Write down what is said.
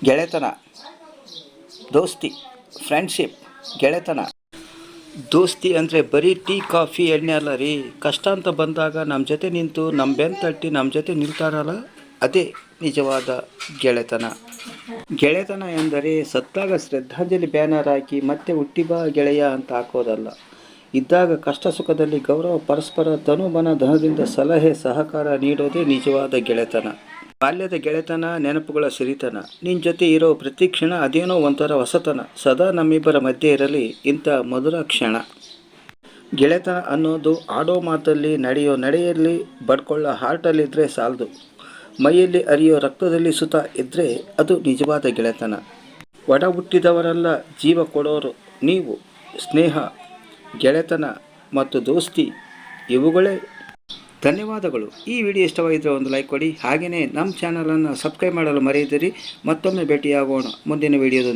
ಗೆಳೆತನ, ದೋಸ್ತಿ, ಫ್ರೆಂಡ್ಶಿಪ್, ಗೆಳೆತನ. ದೋಸ್ತಿ ಅಂದರೆ ಬರೀ ಟೀ ಕಾಫಿ ಎಣ್ಣೆ ಅಲ್ಲ ರೀ. ಕಷ್ಟ ಅಂತ ಬಂದಾಗ ನಮ್ಮ ಜೊತೆ ನಿಂತು ನಮ್ಮ ಬೆನ್ನು ತಟ್ಟಿ ನಮ್ಮ ಜೊತೆ ನಿಲ್ತಾರಲ್ಲ, ಅದೇ ನಿಜವಾದ ಗೆಳೆತನ. ಗೆಳೆತನ ಎಂದರೆ ಸತ್ತಾಗ ಶ್ರದ್ಧಾಂಜಲಿ ಬ್ಯಾನರ್ ಹಾಕಿ ಮತ್ತೆ ಹುಟ್ಟಿ ಬಾ ಗೆಳೆಯ ಅಂತ ಹಾಕೋದಲ್ಲ. ಇದ್ದಾಗ ಕಷ್ಟ ಸುಖದಲ್ಲಿ ಗೌರವ, ಪರಸ್ಪರ ತನು ಮನ ಧನದಿಂದ ಸಲಹೆ ಸಹಕಾರ ನೀಡೋದೇ ನಿಜವಾದ ಗೆಳೆತನ. ಬಾಲ್ಯದ ಗೆಳೆತನ ನೆನಪುಗಳ ಸಿರಿತನ. ನಿನ್ನ ಜೊತೆ ಇರೋ ಪ್ರತಿ ಕ್ಷಣ ಅದೇನೋ ಒಂಥರ ಹೊಸತನ. ಸದಾ ನಮ್ಮಿಬ್ಬರ ಮಧ್ಯೆ ಇರಲಿ ಇಂಥ ಮಧುರ ಕ್ಷಣ. ಗೆಳೆತನ ಅನ್ನೋದು ಆಡೋ ಮಾತಲ್ಲಿ, ನಡೆಯೋ ನಡೆಯಲ್ಲಿ, ಬಡ್ಕೊಳ್ಳೋ ಹಾರ್ಟಲ್ಲಿದ್ದರೆ ಸಾಲದು. ಮೈಯಲ್ಲಿ ಹರಿಯೋ ರಕ್ತದಲ್ಲಿ ಸುತ ಇದ್ದರೆ ಅದು ನಿಜವಾದ ಗೆಳೆತನ. ಒಡ ಹುಟ್ಟಿದವರೆಲ್ಲ ಜೀವ ಕೊಡೋರು ನೀವು. ಸ್ನೇಹ, ಗೆಳೆತನ ಮತ್ತು ದೋಸ್ತಿ ಇವುಗಳೇ. ಧನ್ಯವಾದಗಳು. ಈ ವಿಡಿಯೋ ಇಷ್ಟವಾಗಿದ್ದರೆ ಒಂದು ಲೈಕ್ ಕೊಡಿ. ಹಾಗೆಯೇ ನಮ್ಮ ಚಾನಲನ್ನು ಸಬ್ಸ್ಕ್ರೈಬ್ ಮಾಡಲು ಮರೆಯದಿರಿ. ಮತ್ತೊಮ್ಮೆ ಭೇಟಿಯಾಗೋಣ ಮುಂದಿನ ವಿಡಿಯೋದೊಂದಿಗೆ.